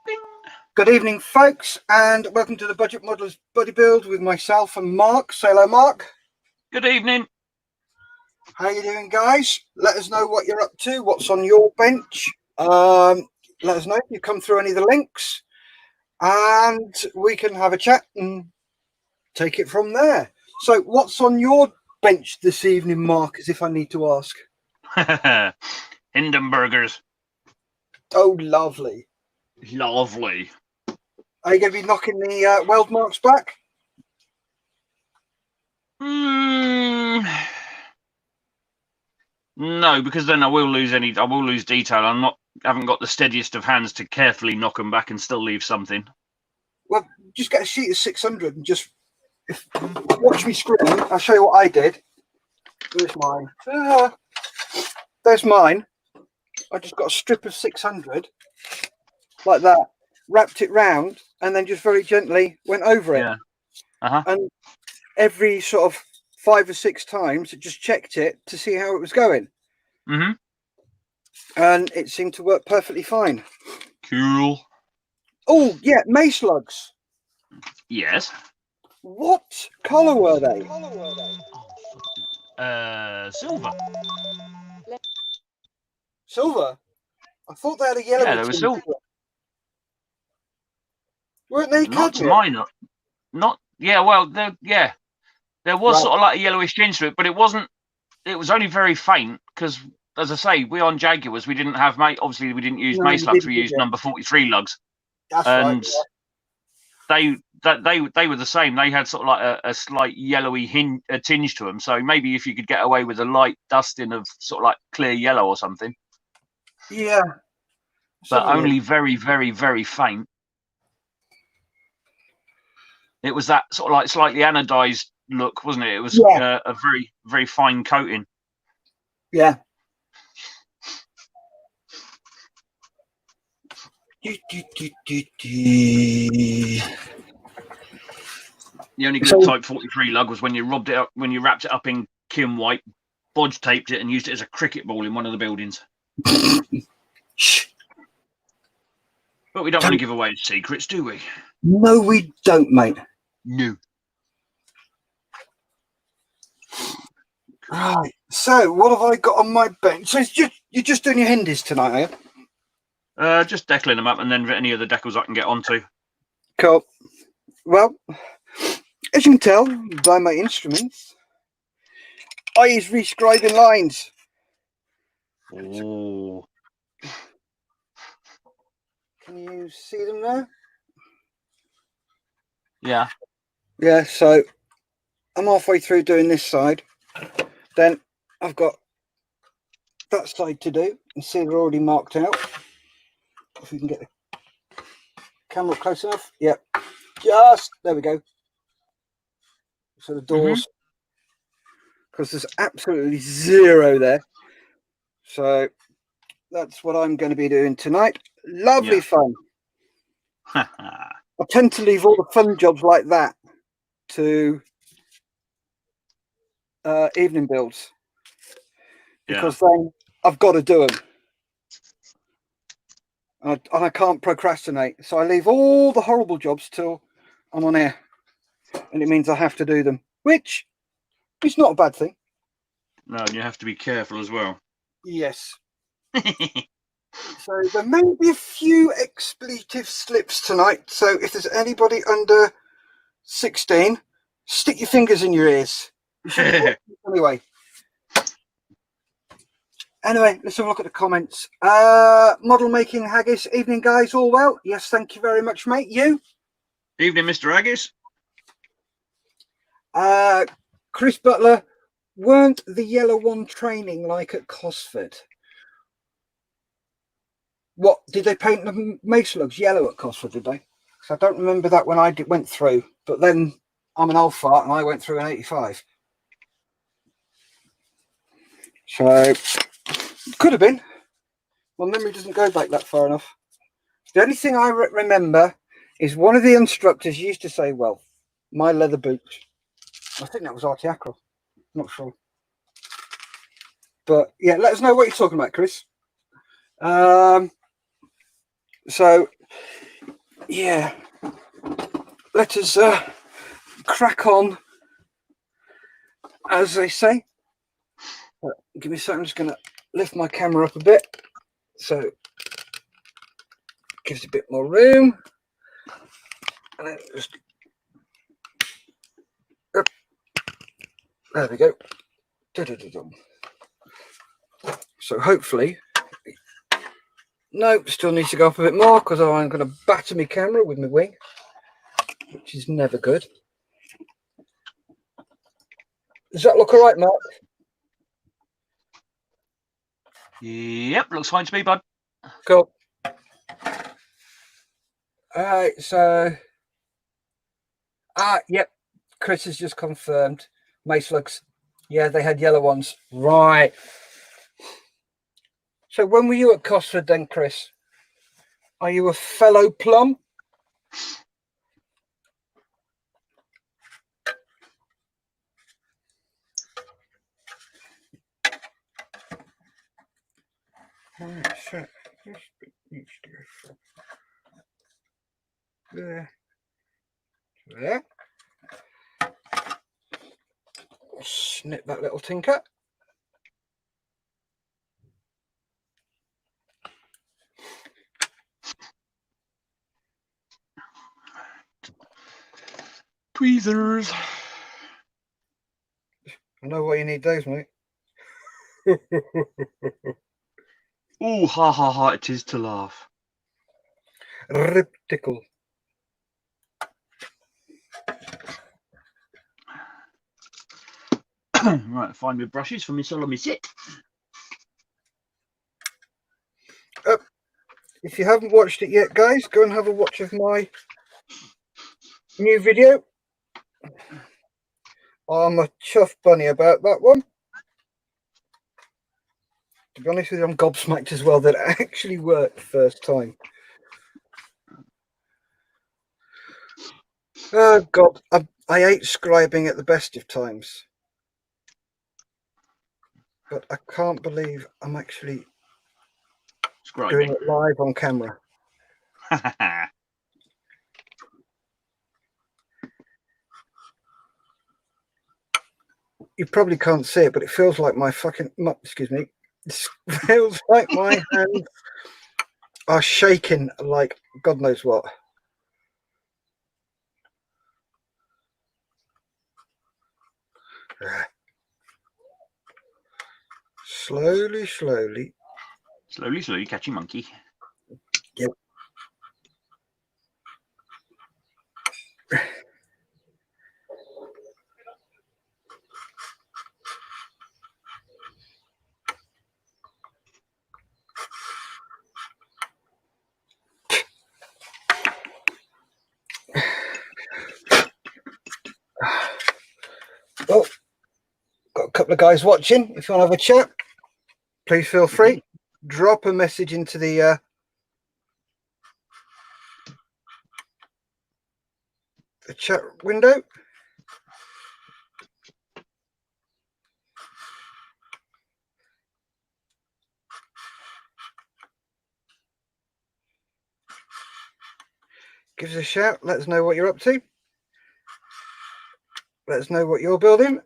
Bing. Good evening, folks, and welcome to the Budget Modelers Buddy Build with myself and Mark. Say hello, Mark. Good evening. How you doing, guys? Let us know what you're up to, what's on your bench. Let us know if you come through any of the links, and we can have a chat and take it from there. So what's on your bench this evening, Mark, as if I need to ask? Hindenburgers. Oh, lovely. Lovely. Are you going to be knocking the weld marks back? No, because then I will lose detail. Haven't got the steadiest of hands to carefully knock them back and still leave something. Well, just get a sheet of 600 and just watch me screw. I'll show you what I did. There's mine. There's mine. I just got a strip of 600 like that, wrapped it round, and then just very gently went over it. Yeah. And every sort of 5 or 6 times, it just checked it to see how it was going. And it seemed to work perfectly fine. Cool. Oh, yeah, mace lugs. Yes. What colour were they? Silver. Silver? I thought they had a yellow. Yeah, they were silver. Weren't they? Not to mine. Not. Yeah. Well, there was sort of like a yellowish tinge to it, but it wasn't. It was only very faint because, as I say, we on Jaguars we didn't have obviously we didn't use mace lugs. We used number 43 lugs. That's and right, they were the same. They had sort of like a slight yellowy tinge to them. So maybe if you could get away with a light dusting of sort of like clear yellow or something. Yeah. But only very, very, very faint. It was that sort of like slightly anodized look, wasn't it? It was a very, very fine coating. Yeah. The only good Type 43 lug was when you wrapped it up in Kim white, bodge taped it, and used it as a cricket ball in one of the buildings. But we don't want to give away secrets, do we? No, we don't, mate. No. Right. So, what have I got on my bench? So, you're just doing your Hindies tonight, are you? Just deckling them up, and then any other decals I can get onto. Cool. Well, as you can tell by my instruments, I use rescribing lines. Oh. Can you see them now? Yeah. Yeah, so I'm halfway through doing this side. Then I've got that side to do. And see they're already marked out. If we can get the camera close enough. Yep. Just there we go. So the doors. Because there's absolutely zero there. So that's what I'm going to be doing tonight. Lovely fun. I tend to leave all the fun jobs like that to evening builds because then I've got to do them and I can't procrastinate, so I leave all the horrible jobs till I'm on air, and it means I have to do them, which is not a bad thing. No, and you have to be careful as well. Yes. So there may be a few expletive slips tonight, so if there's anybody under 16, stick your fingers in your ears. Anyway, let's have a look at the comments. Model making haggis. Evening, guys. All well? Yes, thank you very much, mate. You? Evening, Mr. Haggis. Chris Butler. Weren't the yellow one training like at Cosford? What did they paint the mace lugs yellow at Cosford? Did they? Because I don't remember that when I went through. But then I'm an old fart and I went through in '85. So could have been. My memory doesn't go back that far enough. The only thing I remember is one of the instructors used to say, "Well, my leather boots." I think that was Artie Ackroll. Not sure. But yeah, let us know what you're talking about, Chris. So yeah, let us crack on, as they say. Give me a second. I'm just going to lift my camera up a bit, so it gives a bit more room. And then just there we go. So hopefully, no, still needs to go up a bit more because I'm going to batter my camera with my wing, which is never good. Does that look all right, Mark? Yep, looks fine to me, bud. Cool. All right, so yep, Chris has just confirmed. Mace slugs, yeah, they had yellow ones, right? So when were you at Cosford then, Chris? Are you a fellow plum? Right, so this bit needs to go from there to there. Snip that little tinker. Tweezers. I know why you need those, mate. Oh, ha ha ha! It is to laugh. Rip tickle. Right, find my brushes for my solo me sit. If you haven't watched it yet, guys, go and have a watch of my new video. I'm a chuff bunny about that one. To be honest with you, I'm gobsmacked as well that it actually worked first time. Oh God, I hate scribing at the best of times, but I can't believe I'm actually doing it live on camera. You probably can't see it, but it feels like my fucking, excuse me, it feels like my hands are shaking like God knows what. Slowly, slowly. Slowly, slowly, catchy monkey. Yep. Well, got a couple of guys watching. If you want to have a chat, please feel free. Drop a message into the chat window. Give us a shout. Let us know what you're up to. Let us know what you're building.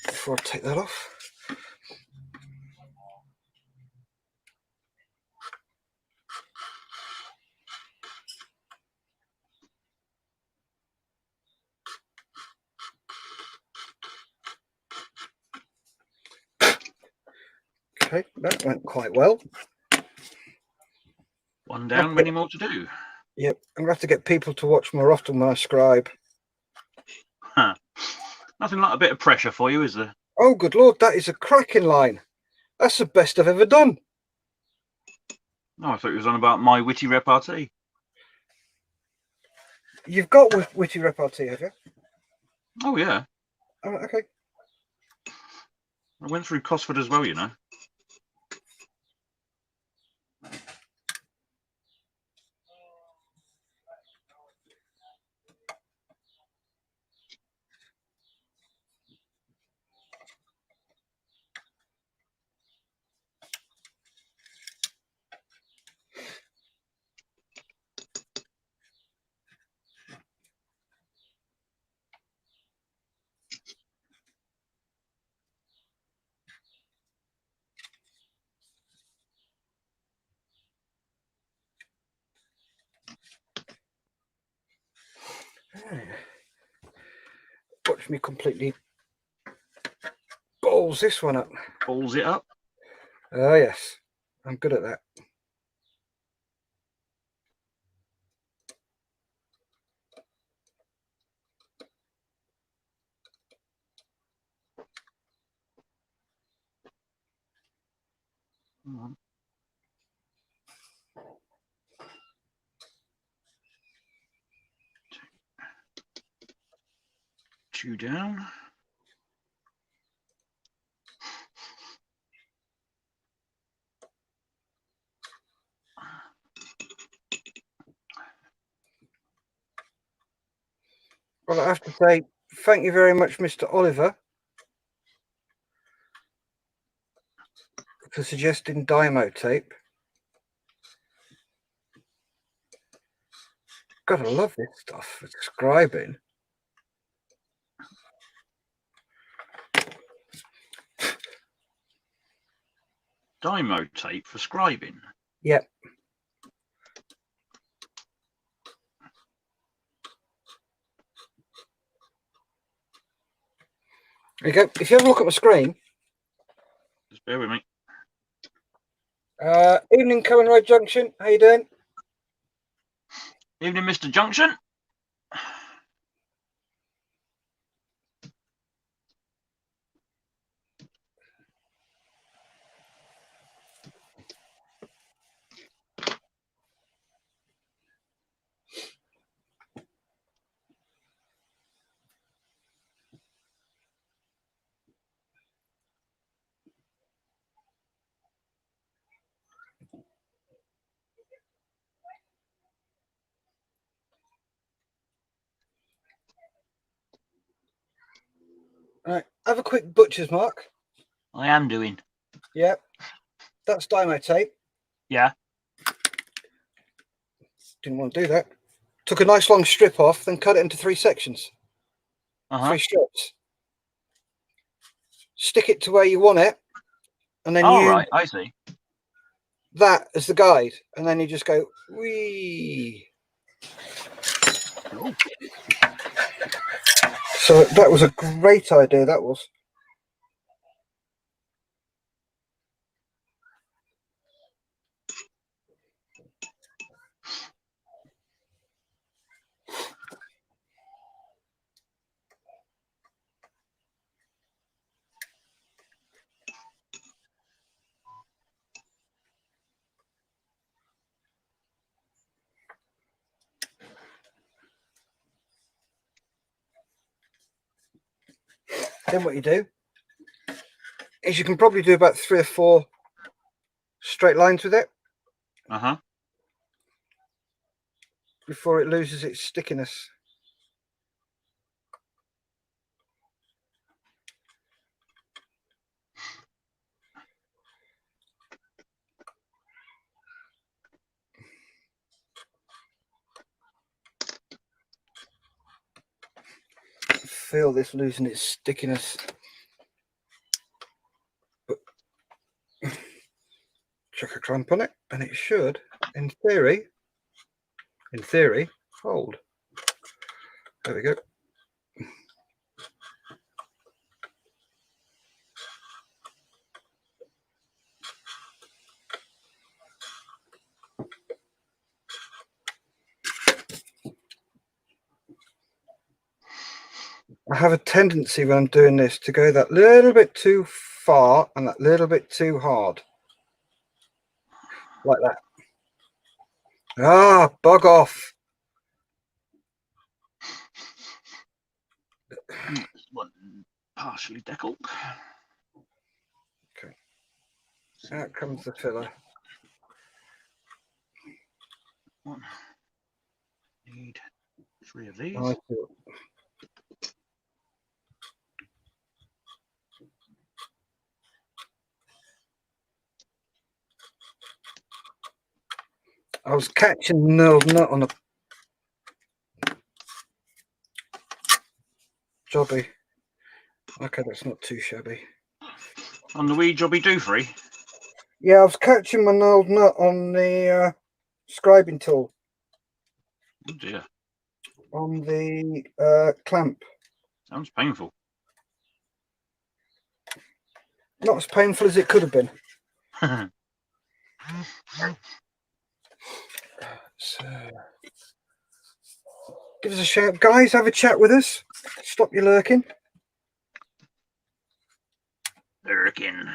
Before I take that off. Okay, that went quite well. One down, many more to do. Yep, I'm gonna have to get people to watch more often when I scribe. Huh. Nothing like a bit of pressure for you, is there? Oh, good Lord, that is a cracking line. That's the best I've ever done. Oh, I thought it was on about my witty repartee. You've got witty repartee, have you? Oh, yeah. Oh, okay. I went through Cosford as well, you know. me completely balls this one up. Balls it up. Oh yes, I'm good at that. Chew down. Well, I have to say thank you very much, Mr. Oliver, for suggesting Dymo tape. Gotta love this stuff for scribing. Dymo tape for scribing. Yep. There you go. If you have a look at my screen. Just bear with me. Evening, Cohen Road Junction. How you doing? Evening, Mr. Junction. All right. Have a quick butcher's mark. I am doing. Yep. That's Dymo tape. Yeah. Didn't want to do that. Took a nice long strip off, then cut it into 3 sections. 3 strips. Stick it to where you want it, and then All right, I see. That as the guide, and then you just go wee. Cool. So that was a great idea. That was. Then what you do is you can probably do about 3 or 4 straight lines with it before it loses its stickiness. Feel this losing its stickiness. But chuck a clamp on it and it should, in theory, hold. There we go. I have a tendency when I'm doing this to go that little bit too far and that little bit too hard. Like that. Ah, bug off. This one partially deckled. Okay. Out comes the filler. One. Need 3 of these. I was catching the knurled nut on a jobby. Okay, that's not too shabby. On the wee jobby doofree? Yeah, I was catching my knurled nut on the scribing tool. Oh dear. On the clamp. Sounds painful. Not as painful as it could have been. So, give us a shout, guys. Have a chat with us. Stop your lurking. Lurking.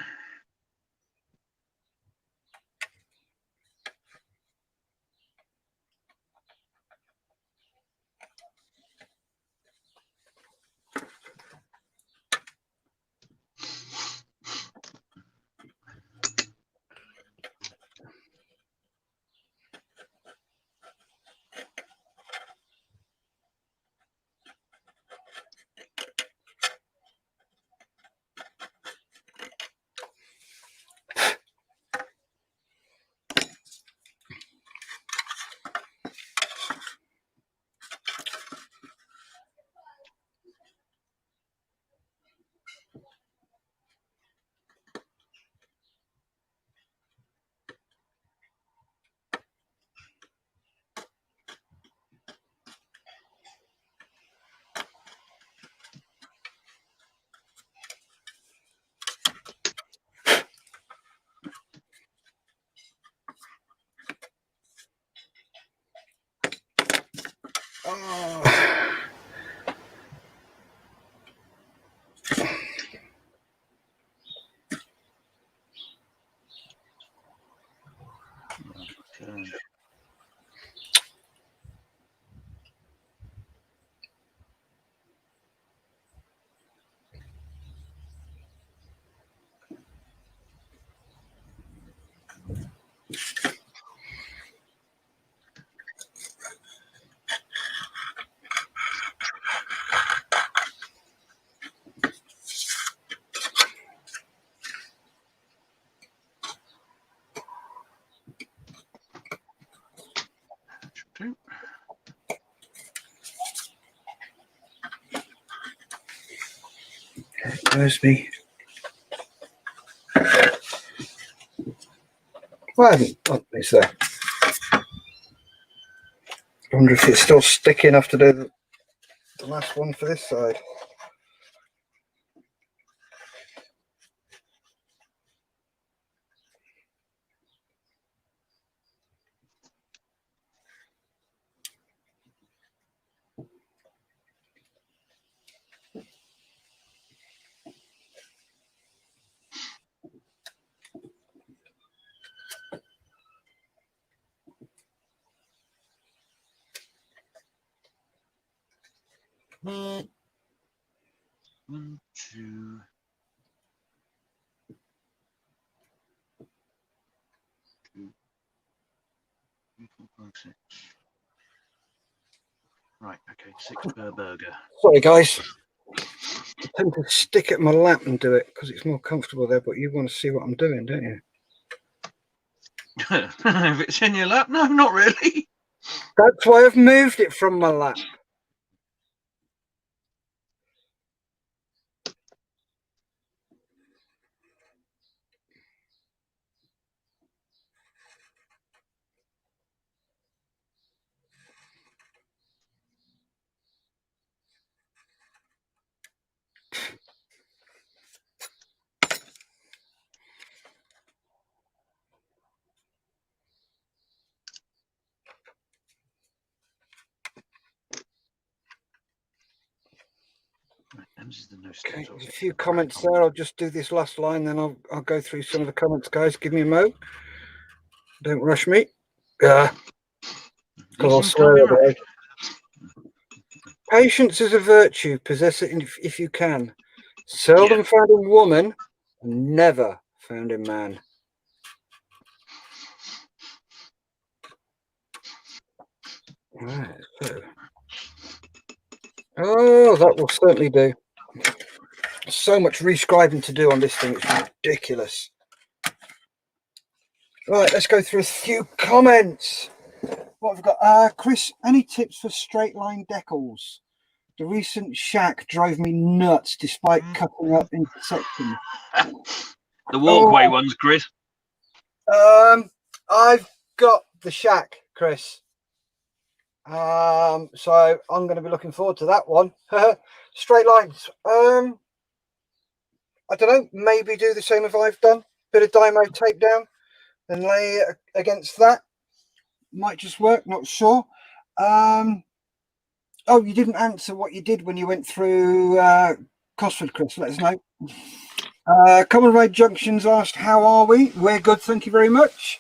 Oh. Okay. Two. There's me. Well, I haven't. Oh, it's there. I wonder if it's still sticky enough to do the last one for this side. One, two. Two, 3, 4, 5, 6. Right, okay, 6 per burger. Sorry, guys. I tend to stick it in my lap and do it because it's more comfortable there, but you want to see what I'm doing, don't you? If it's in your lap, no, not really. That's why I've moved it from my lap. Okay, there's a few comments there. I'll just do this last line, then I'll go through some of the comments, guys. Give me a mo. Don't rush me. Yeah. Because I'll swear away. Patience is a virtue. Possess it if you can. Seldom found in woman, never found in man. Right, so. Oh, that will certainly do. So much rescribing to do on this thing. It's ridiculous. Right, let's go through a few comments. What have we got? Chris, any tips for straight line decals? The recent shack drove me nuts despite cutting up into sections. The walkway ones, Chris. I've got the shack, Chris. So I'm going to be looking forward to that one. Straight lines. I don't know. Maybe do the same as I've done. Bit of dymo tape down and lay it against that. Might just work. Not sure. Oh, you didn't answer what you did when you went through Cosford, Chris. Let us know. Common Road Junctions asked, how are we? We're good, thank you very much.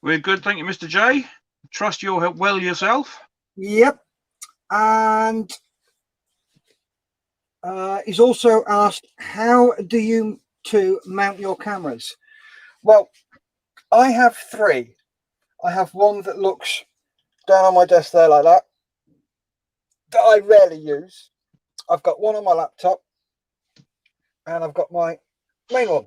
We're good, thank you, Mr. J. Trust you're well yourself. Yep. And he's also asked, how do you two mount your cameras? Well, I have three. I have one that looks down on my desk there like that I rarely use. I've got one on my laptop, and I've got my main one.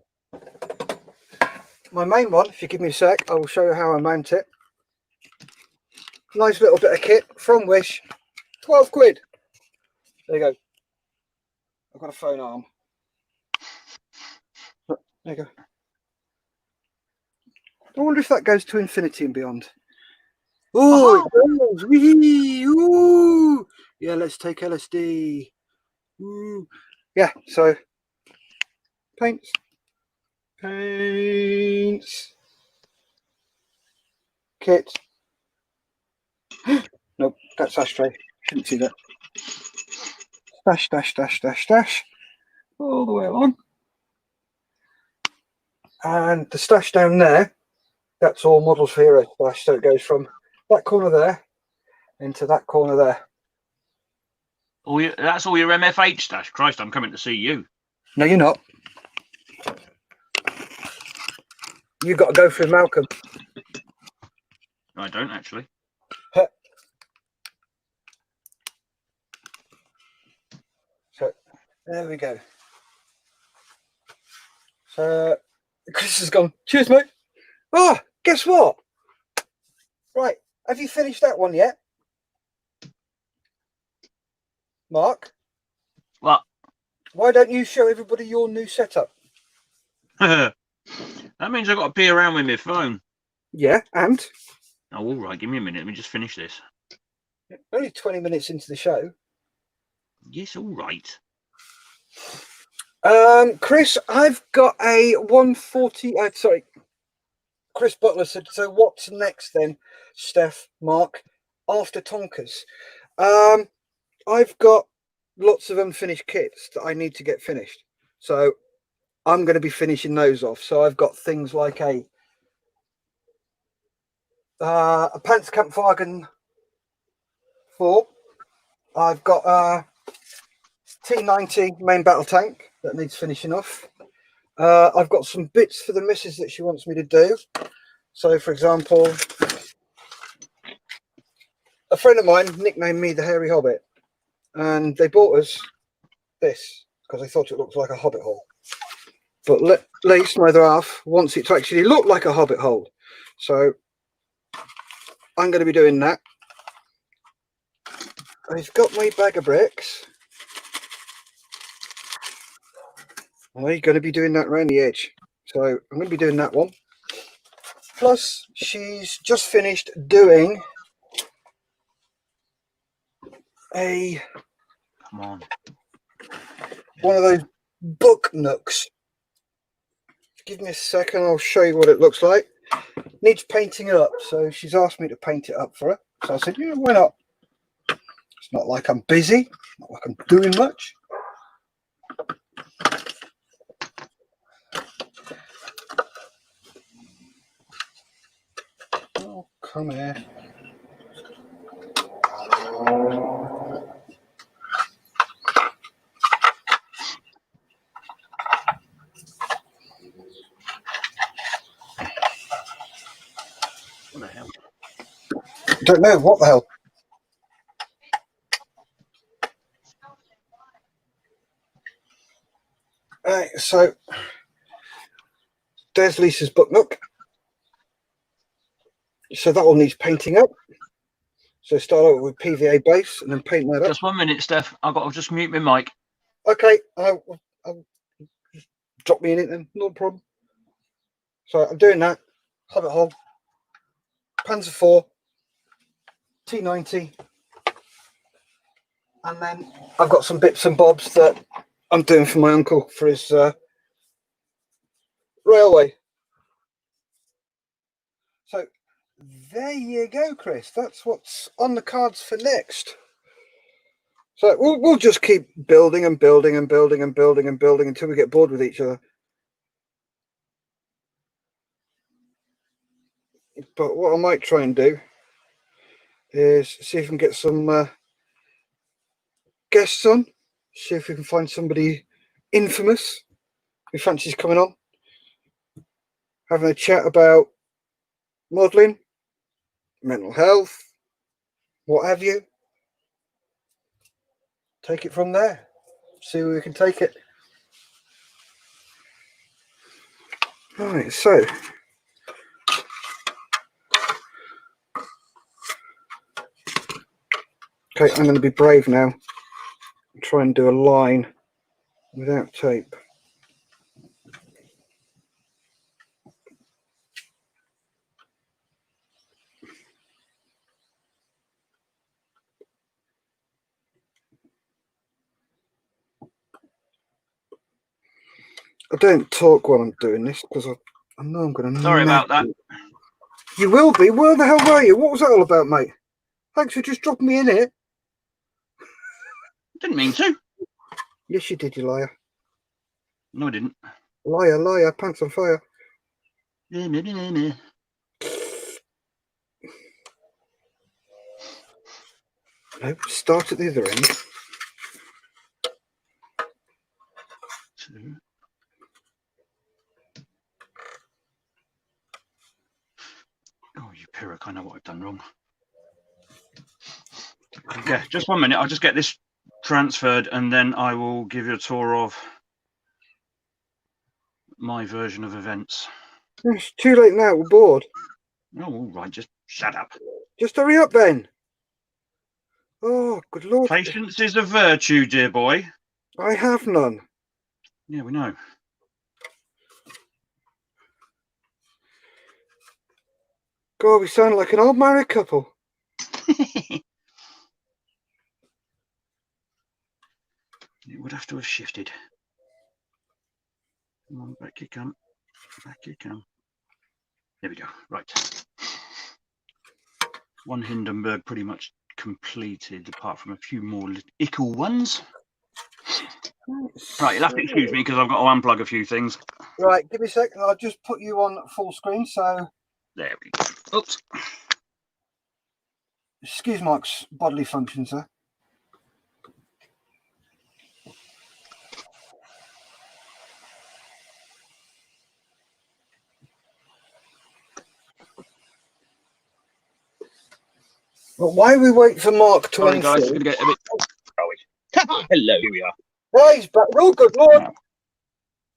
My main one, if you give me a sec, I will show you how I mount it. Nice little bit of kit from Wish, 12 quid. There you go. I've got a phone arm. There you go. I wonder if that goes to infinity and beyond. Oh, it goes. Wee! Ooh! Yeah, let's take LSD. Ooh. Yeah, so paints. Kit. Nope, that's ashtray. Shouldn't see that. Dash, dash, dash, dash, dash. All the way along. And the stash down there, that's all Models for Hero stash. So it goes from that corner there into that corner there. That's all your MFH stash. Christ, I'm coming to see you. No, you're not. You've got to go through Malcolm. I don't actually. So there we go. So Chris has gone, cheers, mate. Oh, guess what? Right, have you finished that one yet? Mark? What? Why don't you show everybody your new setup? That means I've got to pee around with my phone. Yeah, and? Oh, all right, give me a minute. Let me just finish this. Only 20 minutes into the show. Yes, all right. Chris, I've got a 140. Sorry, Chris Butler said, so what's next then, Steph, Mark, after Tonkers? I've got lots of unfinished kits that I need to get finished. So I'm going to be finishing those off. So I've got things like a Panzerkampfwagen 4. I've got a T90 main battle tank that needs finishing off. I've got some bits for the missus that she wants me to do. So, for example, a friend of mine nicknamed me the Hairy Hobbit, and they bought us this because they thought it looked like a hobbit hole. But Lise, my other half, wants it to actually look like a hobbit hole. So I'm going to be doing that. I've got my bag of bricks. I'm going to be doing that around the edge. So I'm going to be doing that one. Plus, she's just finished doing Come on. one of those book nooks. Give me a second, I'll show you what it looks like. Needs painting up, so she's asked me to paint it up for her. So I said, yeah, why not? It's not like I'm busy, not like I'm doing much. Oh, come here. What the hell? Don't know, what the hell? Right, so there's Lisa's book nook. So that one needs painting up. So start out with PVA base and then paint that up. Just 1 minute, Steph. I've got to just mute my mic. Okay, I'll drop me in it then, no problem. So I'm doing that. Hobbit hole, Panzer 4, T90, And then I've got some bits and bobs that I'm doing for my uncle for his railway. So there you go, Chris. That's what's on the cards for next. So we'll just keep building and building and building and building and building until we get bored with each other. But what I might try and do is see if we can get some guests on. See if we can find somebody infamous who fancies coming on, having a chat about modelling, mental health, what have you. Take it from there. See where we can take it. Right, so okay, I'm going to be brave now and try and do a line without tape. I don't talk while I'm doing this because I know I'm going to. Sorry about that. You will be. Where the hell were you? What was that all about, mate? Thanks for just dropping me in here. Didn't mean to. Yes, you did, you liar. No, I didn't. Liar, liar, pants on fire. No. No, start at the other end. Two. Oh, you pyrrhic, I know what I've done wrong. Yeah, just 1 minute. I'll just get this transferred and then I will give you a tour of my version of events. It's too late now, we're bored. Oh, all right, just shut up. Just hurry up then. Oh, good Lord. Patience is a virtue, dear boy. I have none. Yeah, we know. God, we sound like an old married couple. It would have to have shifted. Come on, back you come. Back you come. There we go. Right. One Hindenburg pretty much completed, apart from a few more ickle ones. Right, you'll have to excuse me because I've got to unplug a few things. Right, give me a second. I'll just put you on full screen. So There we go. Oops. excuse Mark's bodily functions, sir. Well, why we wait for Mark to Sorry, guys, it's unfold? going to get a bit. Hello, here we are. Right, he's back. Oh, good Lord. Now,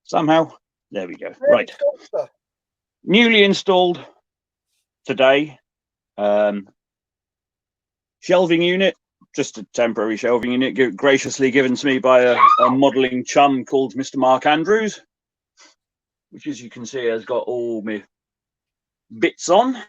somehow, there we go. Right. Newly installed today. Shelving unit, just a temporary shelving unit, graciously given to me by a modelling chum called Mr. Mark Andrews, which, as you can see, has got all my bits on.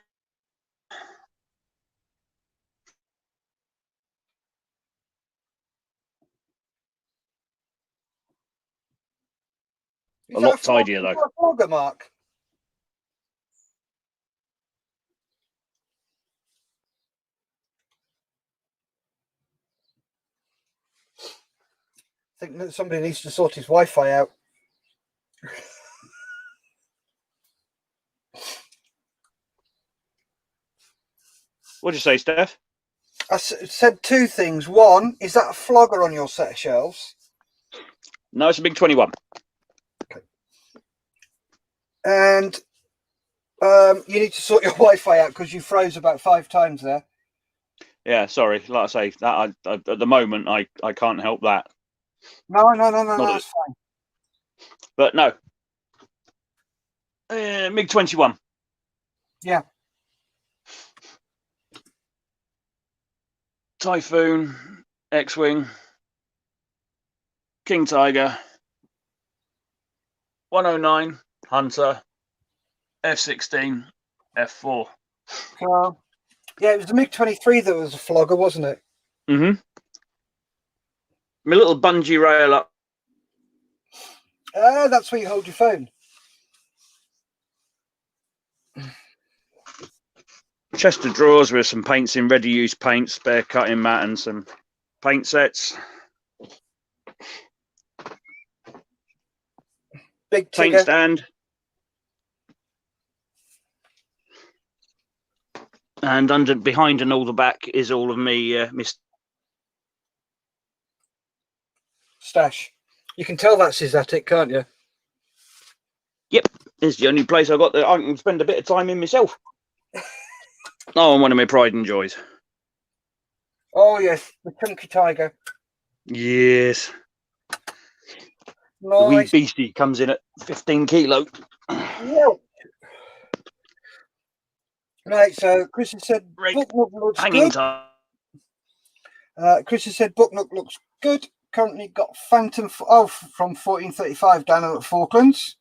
A lot tidier, though. Flogger, Mark? I think that somebody needs to sort his Wi-Fi out. What'd you say, Steph? I said two things. One, is that a flogger on your set of shelves? No, it's a big 21. Okay. And you need to sort your Wi-Fi out because you froze about 5 times there. Yeah, sorry. Like I say, that at the moment I can't help that. No, that's fine. But no, MiG 21. Yeah. Typhoon, X-Wing, King Tiger, 109, Hunter, F-16, F4. Yeah, it was the MiG-23 that was a flogger, wasn't it? Mm-hmm. My little bungee rail up. That's where you hold your phone. Chest of drawers with some paints in, ready-use paint, spare cutting mat, and some paint sets. Big Paint tigger. stand. And behind and all the back is all of me, Stash. You can tell that's his attic, can't you? Yep, it's the only place I got that I can spend a bit of time in myself. Oh, and one of my pride and joys. Oh yes, the chunky tiger. Yes. Nice. The wee beastie comes in at 15 kilo. Yeah. Right, so Chris has said Right. book nook looks Hanging good. time. Chris has said book nook looks good. Currently got Phantom from 1435 down at Falklands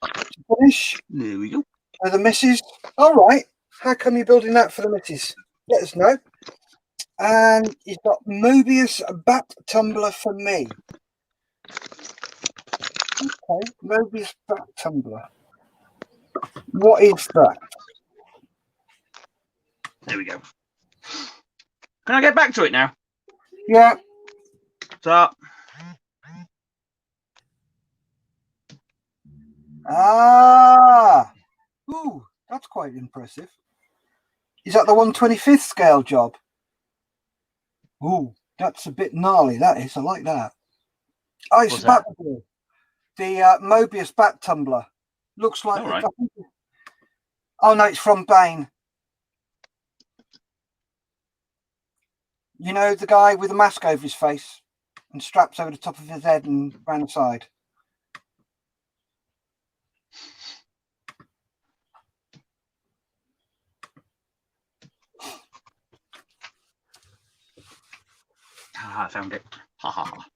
to finish. There we go. For the missus. All right. How come you're building that for the missus? Let us know. And he's got Mobius bat tumbler for me. Okay, Mobius bat tumbler. What is that? There we go. Can I get back to it now? Yeah. So, Ah. Ooh, that's quite impressive. Is that the 1/25th scale job? Ooh, that's a bit gnarly. That is. I like that. Oh, it's that? The Mobius bat tumbler. Looks like. All right. Oh no, it's from Bain. You know the guy with the mask over his face and straps over the top of his head and round the side. Ah, I found it. Ha ha ha.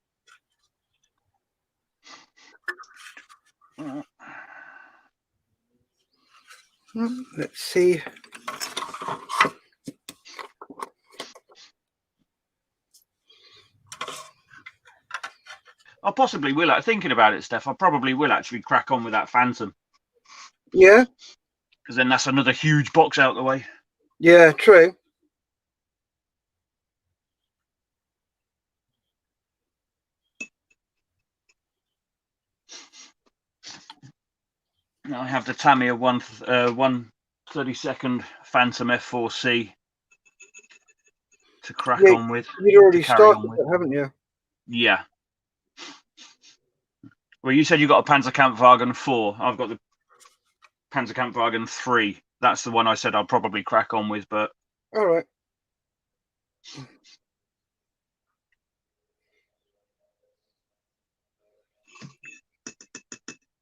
Let's see. I possibly will. Thinking about it, Steph, I probably will actually crack on with that Phantom. Yeah. Because then that's another huge box out the way. Yeah, true. I have the Tamiya 132nd Phantom F4C to crack on with. You'd already started it, haven't you? Yeah. Well, you said you got a Panzerkampfwagen 4. I've got the Panzerkampfwagen 3. That's the one I said I'll probably crack on with, but... All right.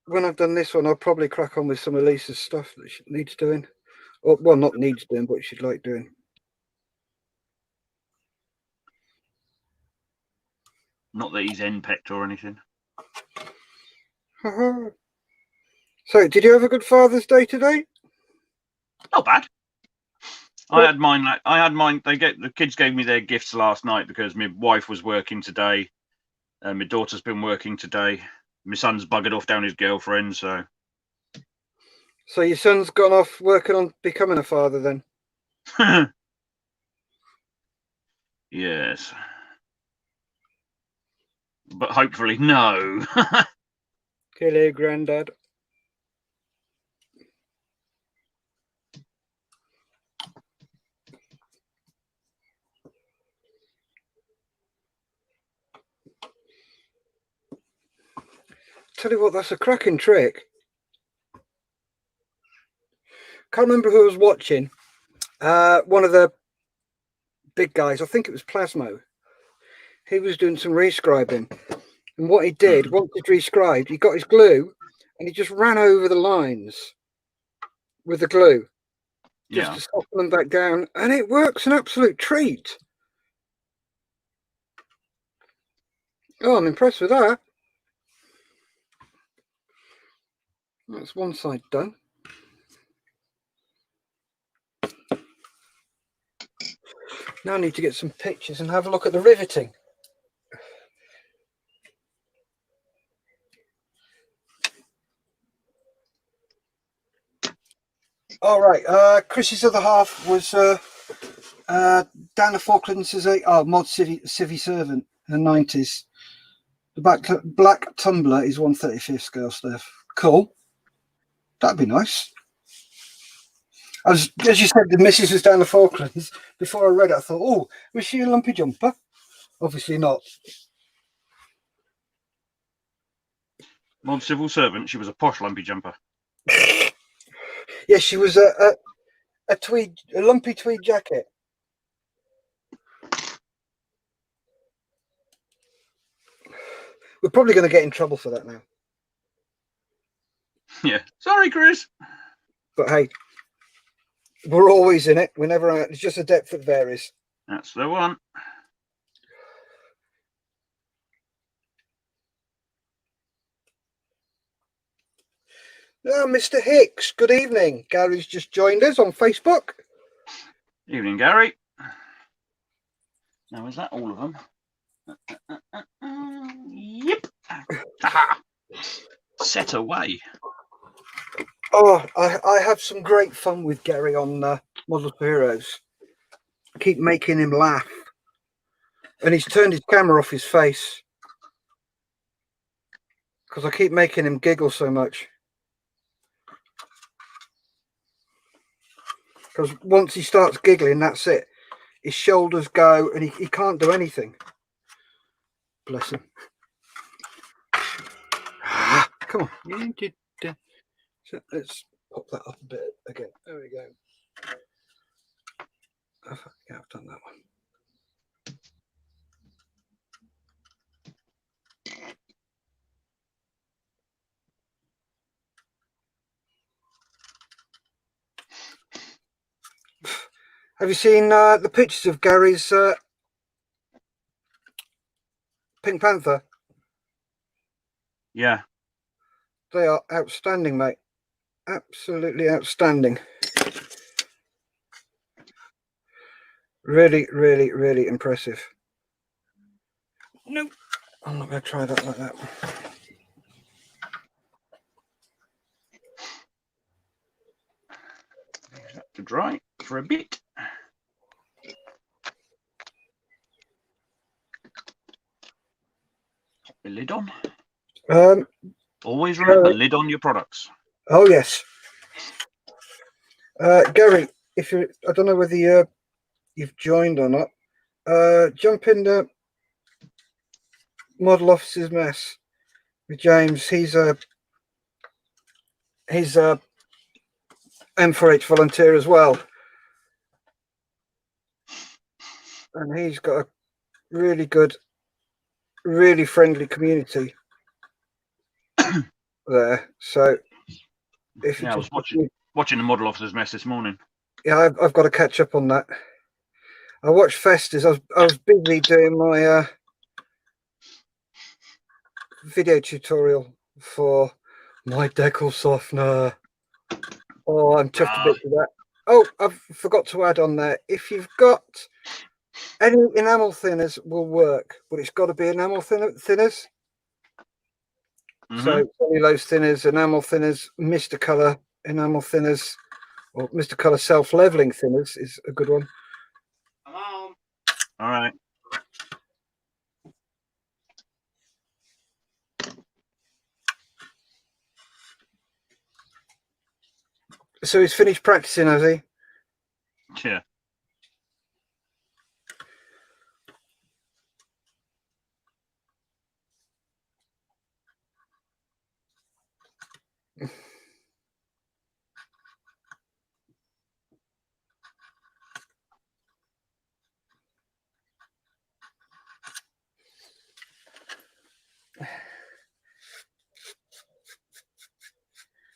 When I've done this one, I'll probably crack on with some of Lisa's stuff that she needs doing. Or, well, not needs doing, but she'd like doing. Not that he's henpecked or anything. So, did you have a good Father's Day today? Not bad. I had mine. The kids gave me their gifts last night because my wife was working today. My daughter's been working today. My son's buggered off down his girlfriend. So your son's gone off working on becoming a father then? Yes, but hopefully no. Hello, Grandad. Tell you what, that's a cracking trick. Can't remember who was watching. One of the big guys, I think it was Plasmo. He was doing some rescribing. And what he did, once he'd rescribed, he got his glue and he just ran over the lines with the glue. Just to soften them back down. And it works an absolute treat. Oh, I'm impressed with that. That's one side done. Now I need to get some pictures and have a look at the riveting. All right. Chris's other half was Dana Falklands as a mod civvy servant in the 90s. The black tumbler is 1/35th scale stuff. Cool. That'd be nice. As you said, the missus was down the Falklands. Before I read it, I thought, oh, was she a lumpy jumper? Obviously not. Mod civil servant. She was a posh lumpy jumper. Yeah, she was a lumpy tweed jacket. We're probably going to get in trouble for that now. Yeah. Sorry, Chris. But hey, we're always in it. We're never out. It's just a depth that varies. That's the one. Mr. Hicks, good evening. Gary's just joined us on Facebook. Evening, Gary. Now, is that all of them? Yep. Set away. Oh, I have some great fun with Gary on Models for Heroes. I keep making him laugh. And he's turned his camera off his face. Because I keep making him giggle so much. Because once he starts giggling, that's it. His shoulders go and he can't do anything. Bless him. Come on. So let's pop that up a bit again. There we go. Yeah, I've done that one. Have you seen the pictures of Gary's Pink Panther? Yeah. They are outstanding, mate. Absolutely outstanding. Really, really, really impressive. No, I'm not going to try that like that. To dry for a bit. Pop the lid on. Always remember, lid on your products. Oh, yes. Gary, if you, I don't know whether you've joined or not, jump in the Model Officer's Mess with James. He's a M4H volunteer as well. And he's got a really good, really friendly community there. So if you I was watching the Model Officer's Mess this morning. Yeah, I've got to catch up on that. I watched Festus. I was busy doing my video tutorial for my decal softener. Oh, I'm chuffed a bit with that. Oh, I forgot to add on there. If you've got any enamel thinners, will work, but it's got to be enamel thinners. So cellulose thinners, enamel thinners, Mr. Color enamel thinners, or Mr. Color self-leveling thinners is a good one. All right. So he's finished practicing, has he? Yeah.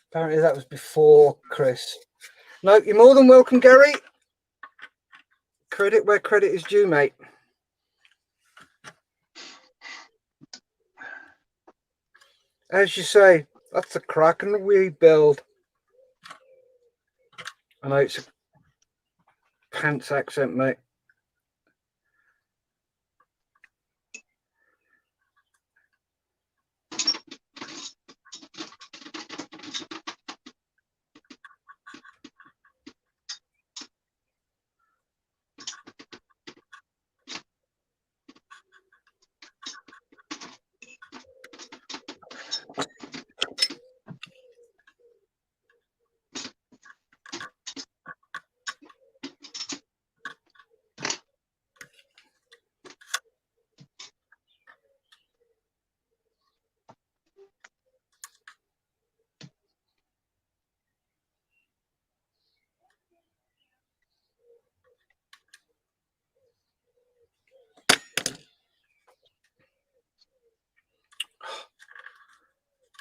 Apparently that was before Chris. No, you're more than welcome, Gary. Credit where credit is due, mate. As you say, that's a cracking rebuild. I know it's a pants accent, mate.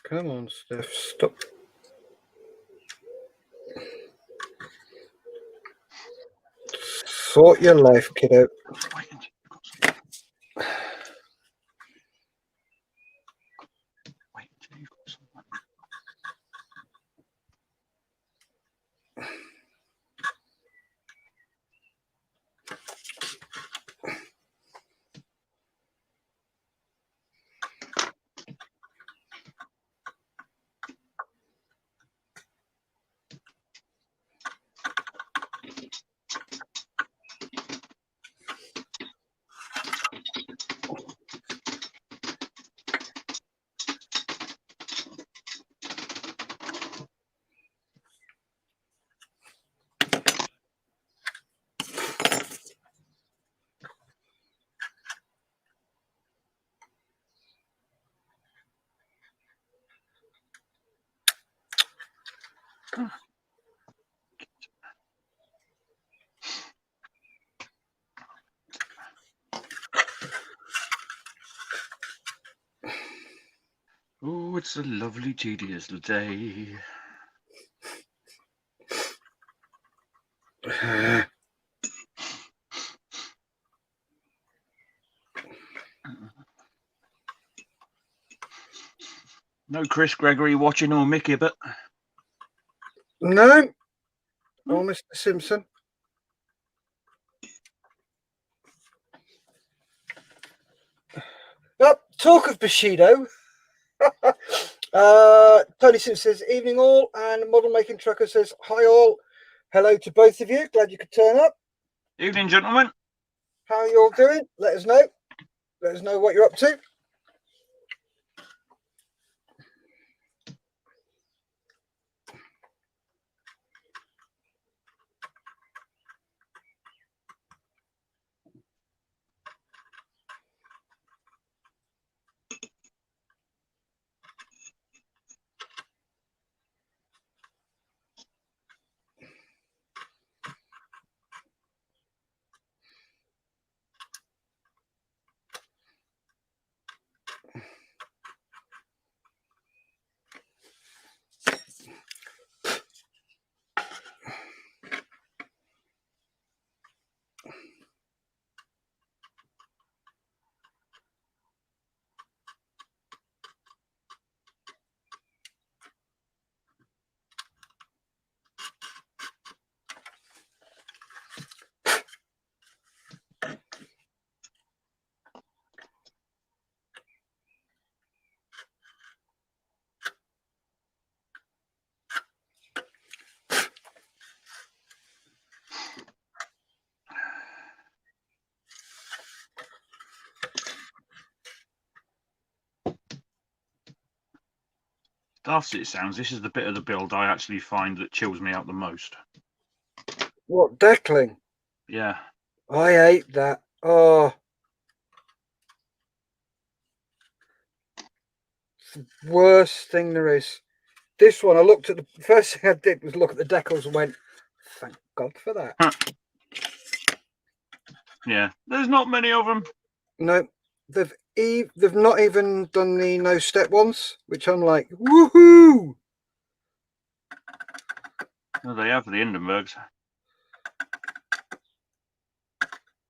Come on, Steph. Stop. Sort your life, kiddo. Oh, it's a lovely, tedious day. No Chris Gregory watching or Mickey, but No. Oh, Mr. Simpson. Oh, talk of Bushido. Tony Simpson says, evening all, and Model Making Trucker says, hi all. Hello to both of you. Glad you could turn up. evening, gentlemen. How are you all doing? Let us know. Let us know what you're up to. Daft as it sounds, this is the bit of the build I actually find that chills me out the most. What, deckling? Yeah. I hate that. Oh. It's the worst thing there is. This one, I looked at the first thing I did was look at the decals and went, thank God for that. Yeah, there's not many of them. No, they've not even done the no step ones, which I'm like, woohoo! No, they have the Hindenburgs.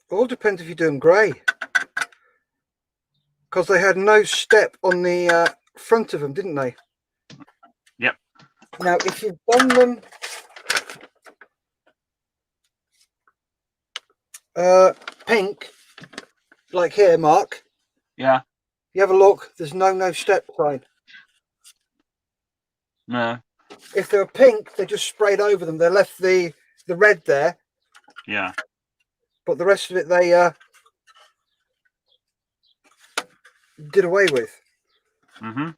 All depends if you're doing grey, because they had no step on the front of them, didn't they? Yep. Now, if you've done them pink, like here, Mark. Yeah. You have a look. There's no step sign. No. If they were pink, they just sprayed over them. They left the red there. Yeah. But the rest of it they did away with. Mm-hmm.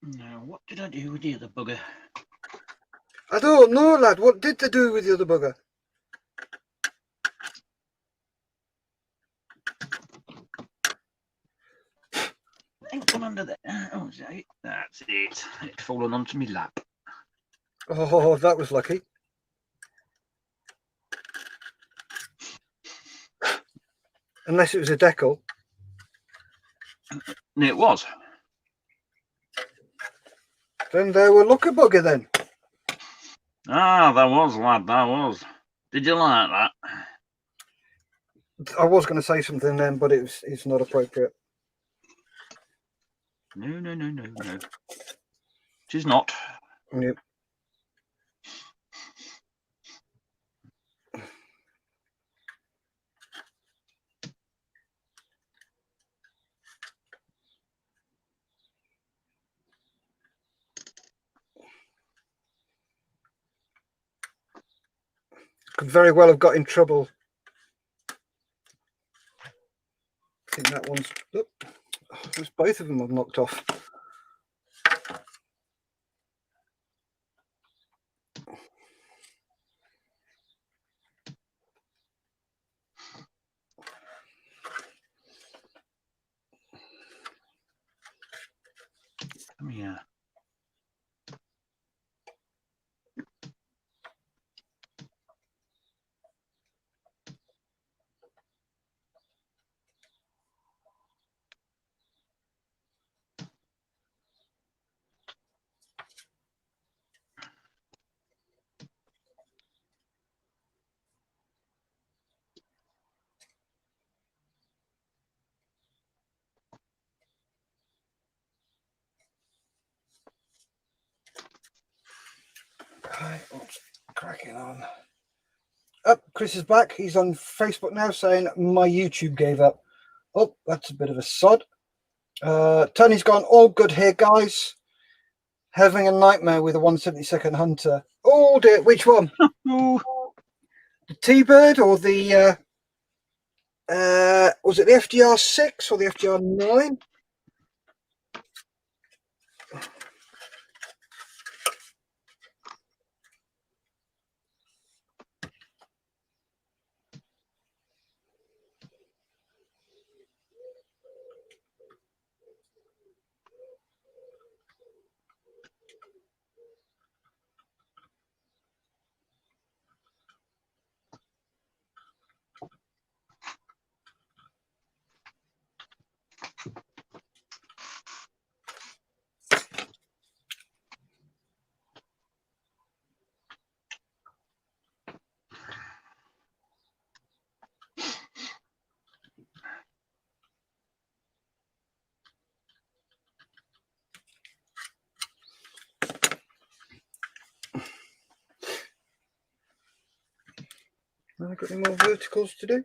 Now, what did I do with the other bugger? I don't know, lad. What did they do with the other bugger? Ain't gone under there. Oh, that's it. It's fallen onto my lap. Oh, that was lucky. Unless it was a decal. It was. Then they were lucky bugger then. Ah, that was, lad, that was. Did you like that? I was going to say something then, but it's not appropriate. No. It is not. Yep. Could very well have got in trouble. I think that one's... Oh, both of them have knocked off. Come here. Right, what's cracking on? Oh, Chris is back. He's on Facebook now saying my YouTube gave up. Oh, that's a bit of a sod. Tony's gone, all good here, guys. Having a nightmare with a 172nd Hunter. Oh dear, which one? Ooh. The T-Bird or the was it the FDR 6 or the FDR 9? Have I got any more verticals to do?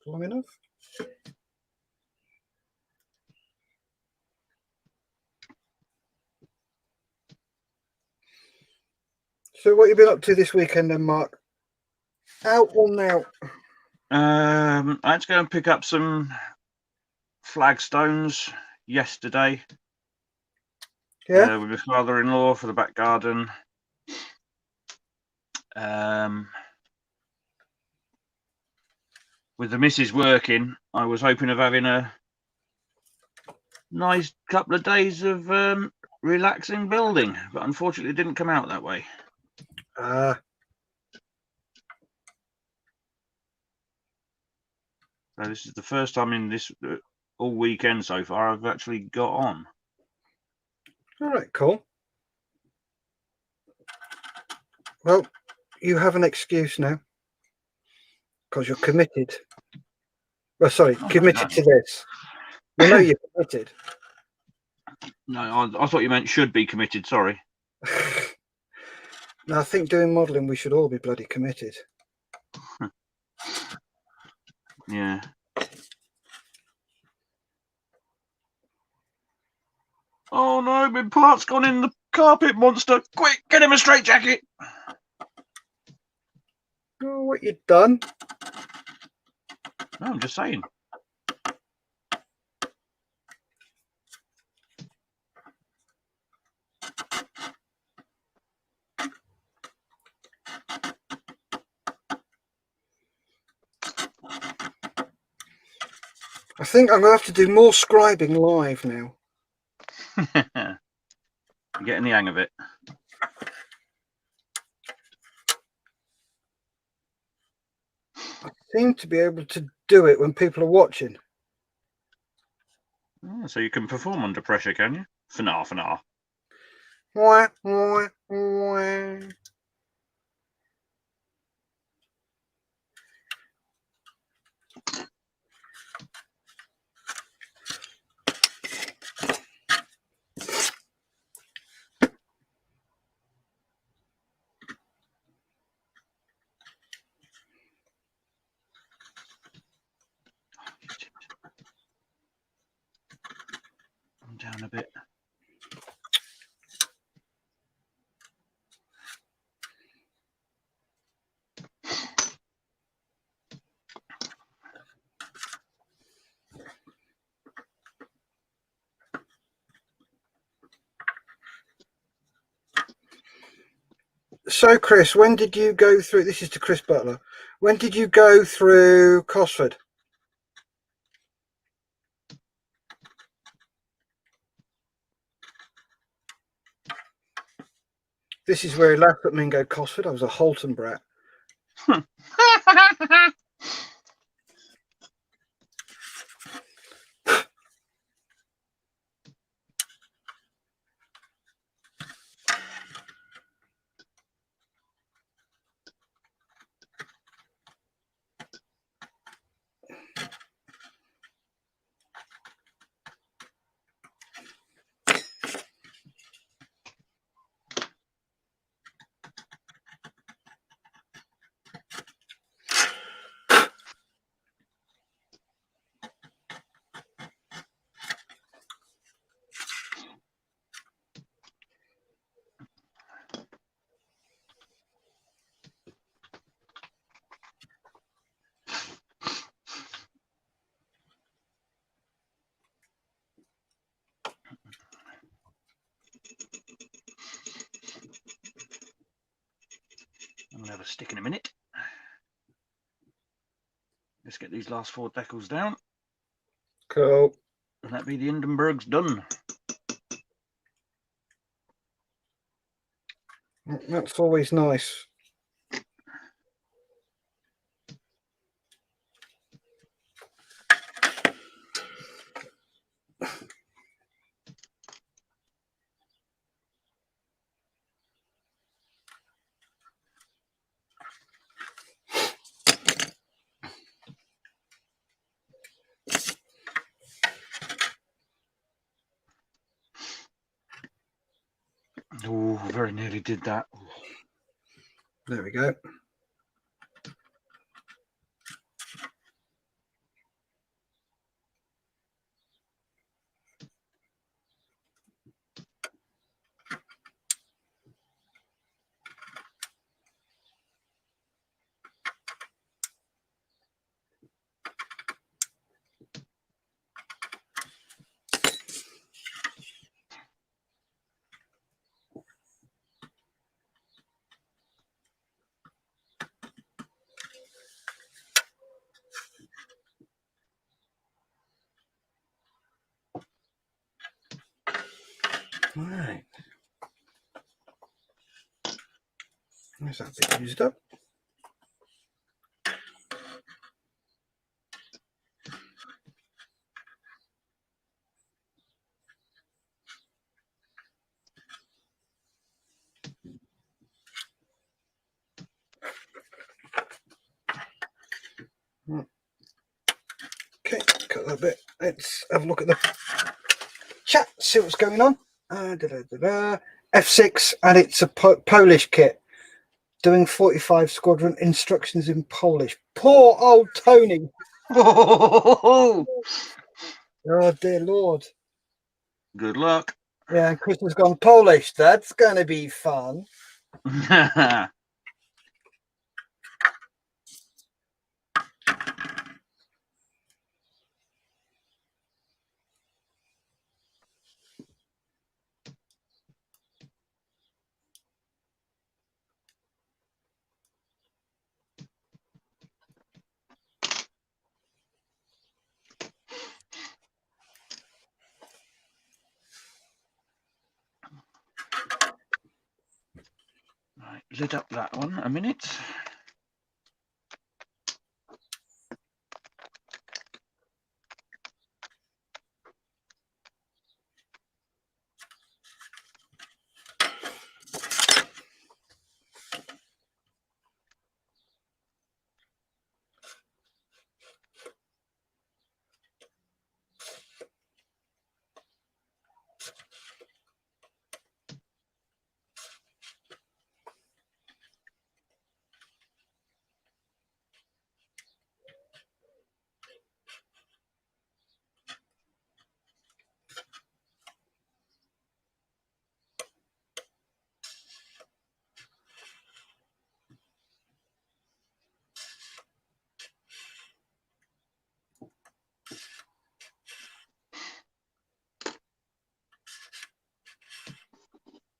Long enough. So what you been up to this weekend then, Mark? Out or now? I had to go and pick up some flagstones yesterday. Yeah. With my father-in-law for the back garden. With the missus working, I was hoping of having a nice couple of days of relaxing building, but unfortunately it didn't come out that way. So this is the first time in this all weekend so far I've actually got on. All right, cool. Well, you have an excuse now because you're committed. Well, sorry, committed to this. We know you're committed. No, I thought you meant should be committed. Sorry. No, I think doing modelling, we should all be bloody committed. Yeah. Oh no, my part's gone in the carpet monster. Quick, get him a straitjacket. Oh, what you done? No, I'm just saying. I think I'm going to have to do more scribing live now. You're getting the hang of it. I seem to be able to do it when people are watching. Oh, so you can perform under pressure, can you? For now. Wah, wah, wah. I'm down a bit. So, Chris, when did you go through? This is to Chris Butler. When did you go through Cosford? This is where he laughed at me and go, Cosford, I was a Holton brat. I'm going to have a stick in a minute. Let's get these last 4 decals down. Cool. And that be the Hindenburg's done. That's always nice. Oh, very nearly did that. There we go. All right. There's that bit used up. Okay, cut that bit. Let's have a look at the chat, see what's going on. F6, and it's a Polish kit. Doing 45 squadron instructions in Polish. Poor old Tony. Oh, Oh dear Lord. good luck. Yeah, Chris has gone Polish. That's going to be fun. Right, lid up that one a minute.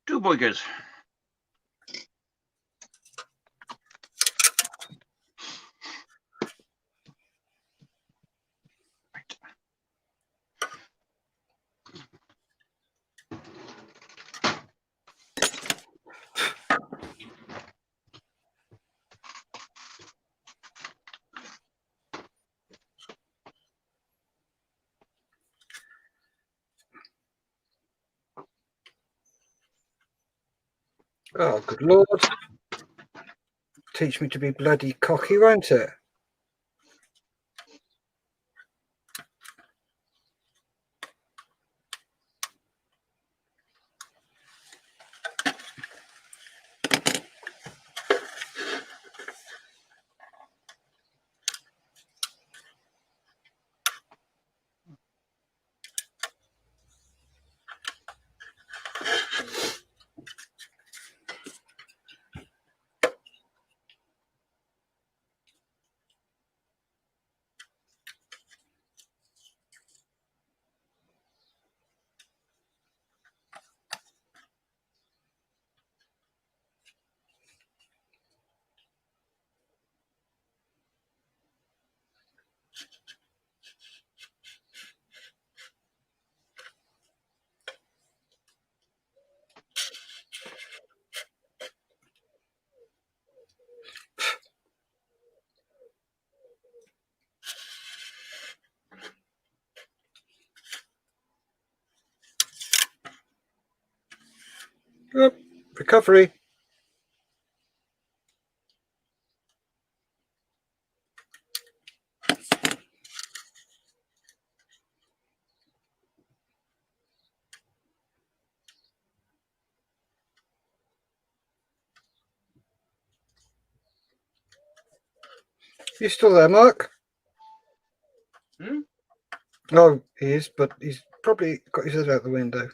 Two boygers. Right. Oh, good Lord. Teach me to be bloody cocky, won't it? Oh, recovery. You still there, Mark? Hmm? Oh, he is, but he's probably got his head out the window.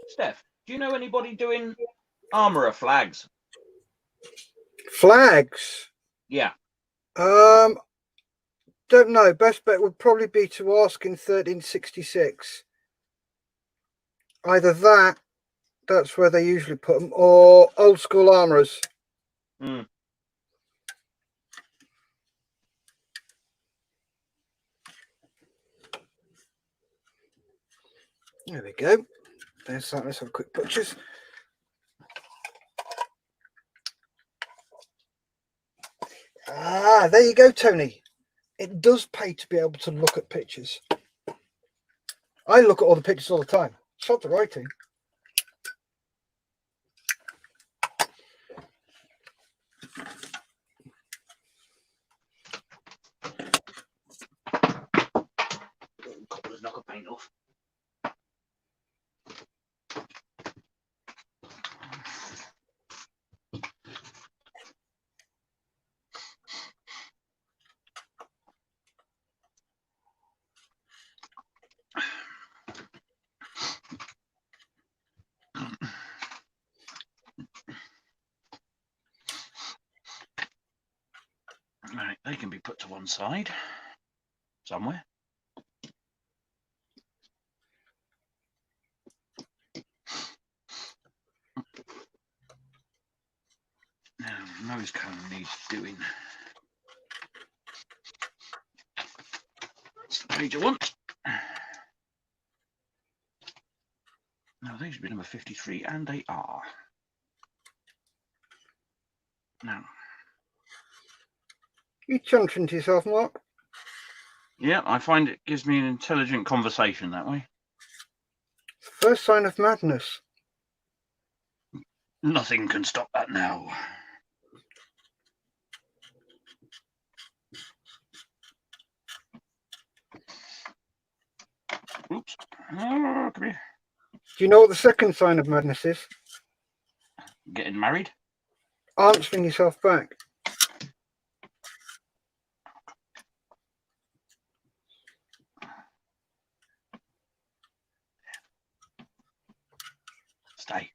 Steph, do you know anybody doing armourer flags? Flags? Yeah. Don't know. Best bet would probably be to ask in 1366. Either that's where they usually put them, or old school armourers. Mm. There we go. There's that. Let's have a quick butchers. Ah, there you go, Tony. It does pay to be able to look at pictures. I look at all the pictures all the time. Shot the writing. Couple of knock of paint off. Right, they can be put to one side somewhere. Now, nose cone needs doing. That's the page I want. Now, they should be number 53, and they are. Now, You chuntering to yourself, Mark? yeah, I find it gives me an intelligent conversation that way. First sign of madness. Nothing can stop that now. Oops. Oh, come here. Do you know what the second sign of madness is? Getting married? Answering yourself back. Stay.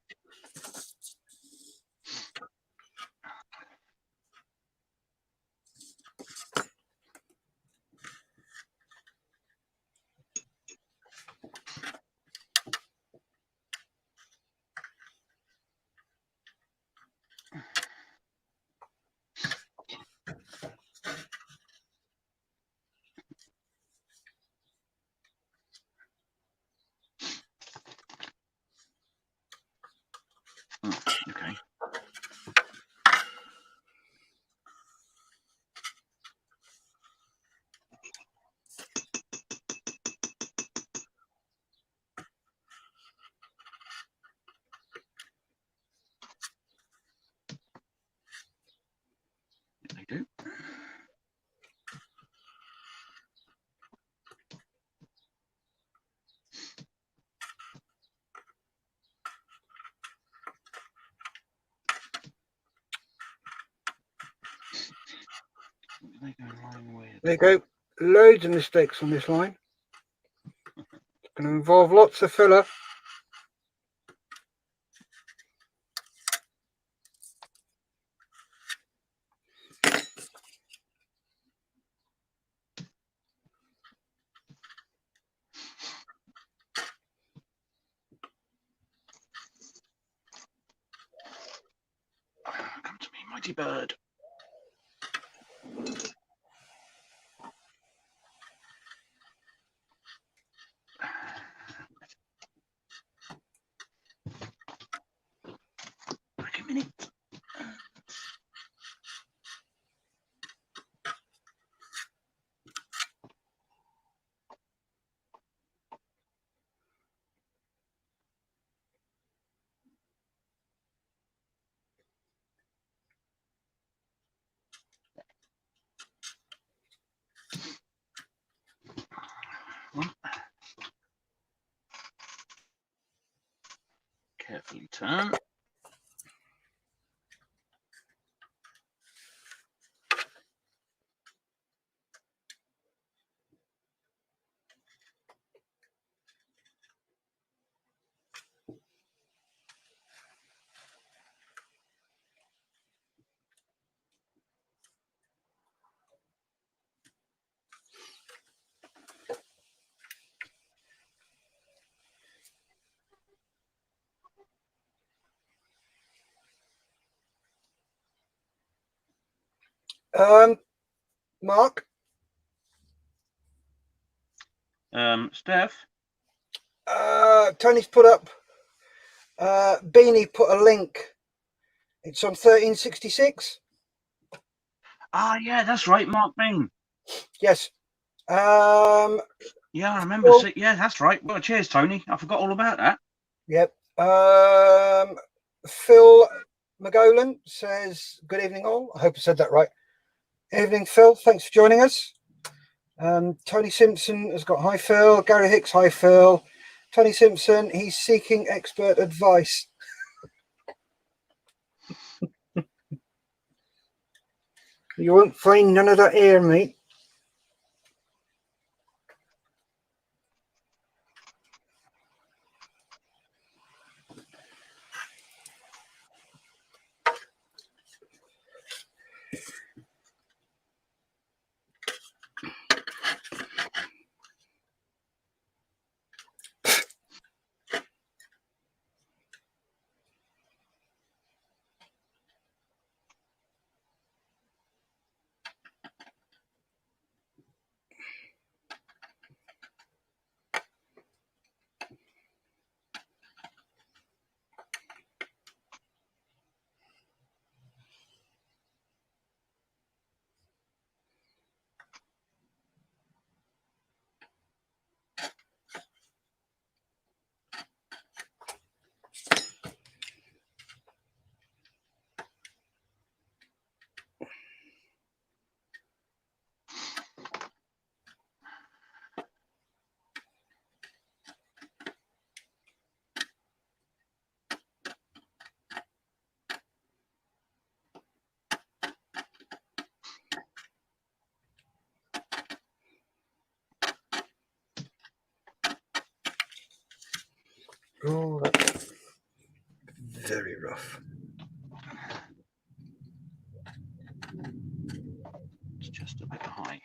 Okay. They do. They go in line with. There you go. Loads of mistakes on this line. It's going to involve lots of filler. Come to me, mighty bird. Back a minute. Carefully turn. Mark? Steph? Tony's put up, Beanie put a link. It's on 1366. Ah, yeah, that's right, Mark Bean. Yes. Yeah, I remember. Phil, Yeah, that's right. Well, cheers, Tony. I forgot all about that. yep. Phil McGolan says, good evening all. I hope I said that right. Evening, Phil. Thanks for joining us. Tony Simpson has got hi, Phil. Gary Hicks, hi, Phil. Tony Simpson, he's seeking expert advice. You won't find none of that here, mate. Oh, that's very rough. It's just a bit high.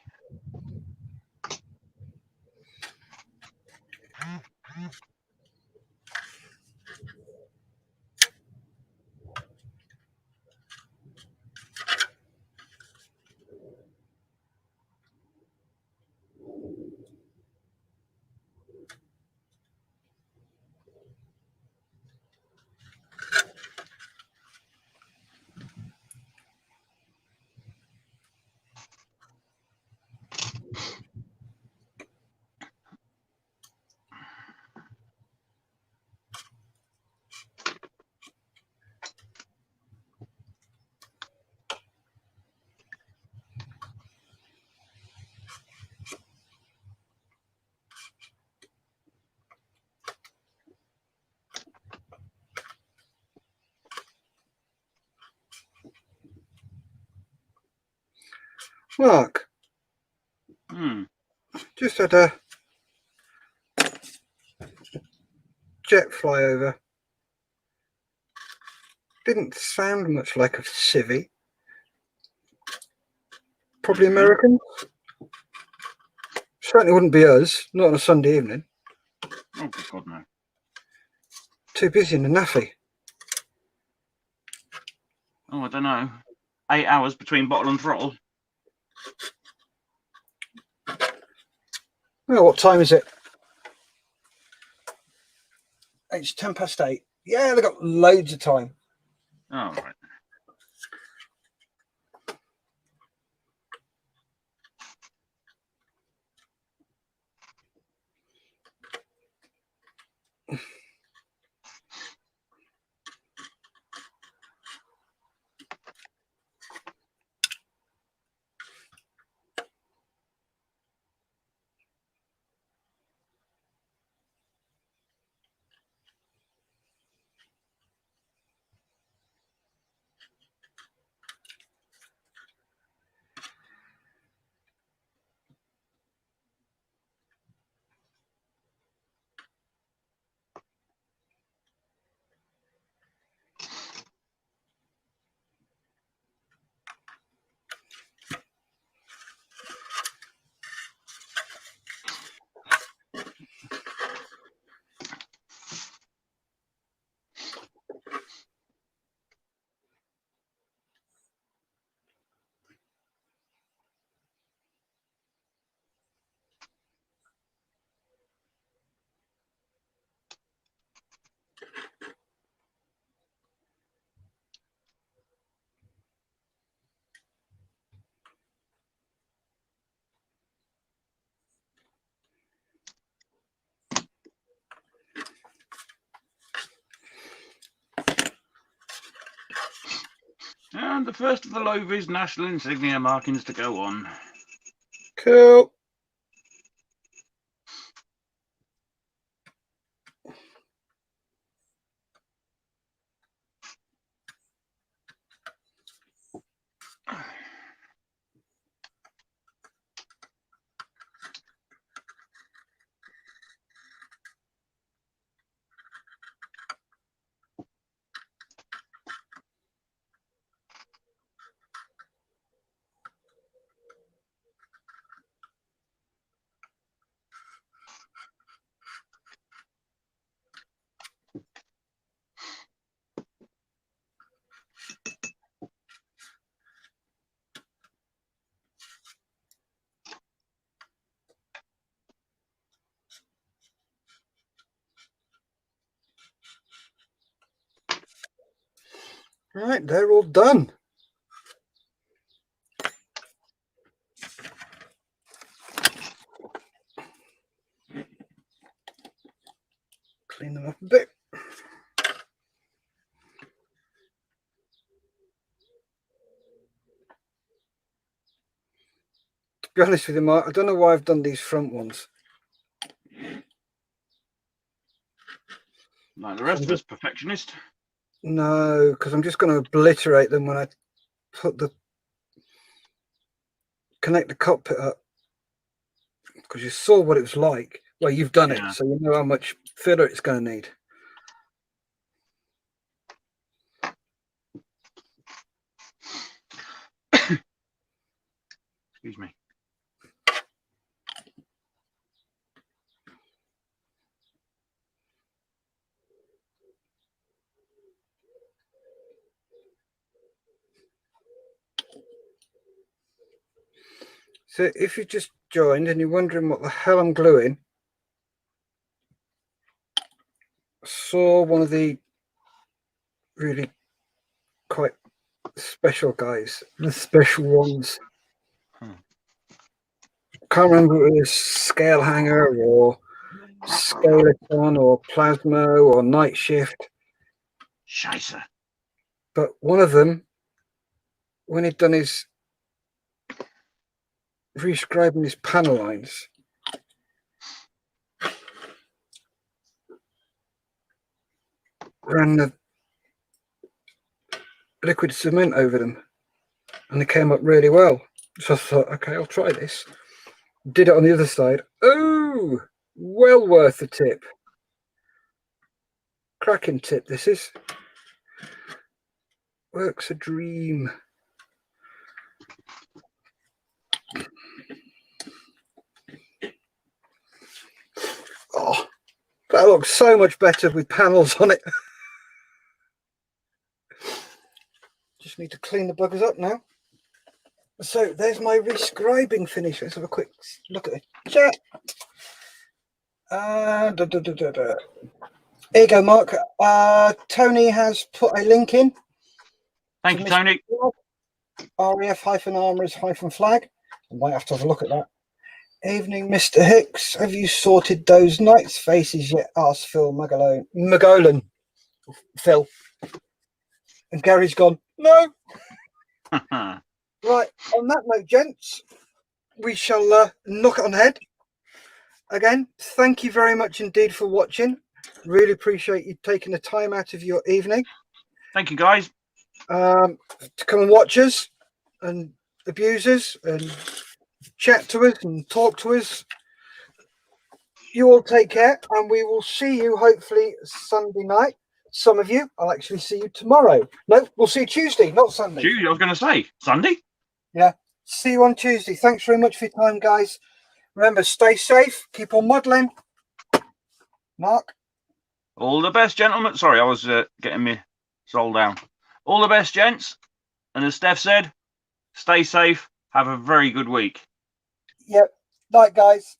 Mark, just had a jet fly over. Didn't sound much like a civvy. Probably American. Certainly wouldn't be us, not on a Sunday evening. Oh, good God, no. Too busy in the naffy. Oh, I don't know. 8 hours between bottle and throttle. Oh, what time is it? It's 8:10. Yeah, they've got loads of time. Oh, right. And the first of the Lovies national insignia markings to go on. Cool. Right, they're all done. Clean them up a bit. To be honest with you, Mark, I don't know why I've done these front ones. Like the rest of us, perfectionist. No, because I'm just going to obliterate them when I connect the cockpit up. Because you saw what it was like. Well, you've done it, so you know how much filler it's going to need. Excuse me. So if you just joined and you're wondering what the hell I'm gluing, I saw one of the really quite special guys, the special ones. Can't remember if it was scale hanger or skeleton or plasma or night shift. Scheisse. But one of them, when he'd done his rescribing his panel lines, ran the liquid cement over them and they came up really well. So I thought, okay, I'll try this. Did it on the other side. Oh, well worth the tip. Cracking tip this is. Works a dream. Oh, that looks so much better with panels on it. Just need to clean the buggers up now. So there's my rescribing finish. Let's have a quick look at the chat. There you go, Mark. Tony has put a link in. Thank you, Tony. RAF-armorers-flag. I might have to have a look at that. Evening, Mr. Hicks. Have you sorted those knights' faces yet? Asked Phil Magolan. Phil. And Gary's gone, no. Right, on that note, gents, we shall knock it on the head. Again, thank you very much indeed for watching. Really appreciate you taking the time out of your evening. Thank you, guys. To come and watch us and abuse us and chat to us and talk to us. You all take care, and we will see you hopefully Sunday night. Some of you, I'll actually see you tomorrow. No, we'll see you Tuesday, not Sunday. Tuesday, I was going to say Sunday. Yeah, see you on Tuesday. Thanks very much for your time, guys. Remember, stay safe, keep on modelling. Mark? All the best, gentlemen. Sorry, I was getting me soul down. All the best, gents. And as Steph said, stay safe. Have a very good week. Yep. Night, guys.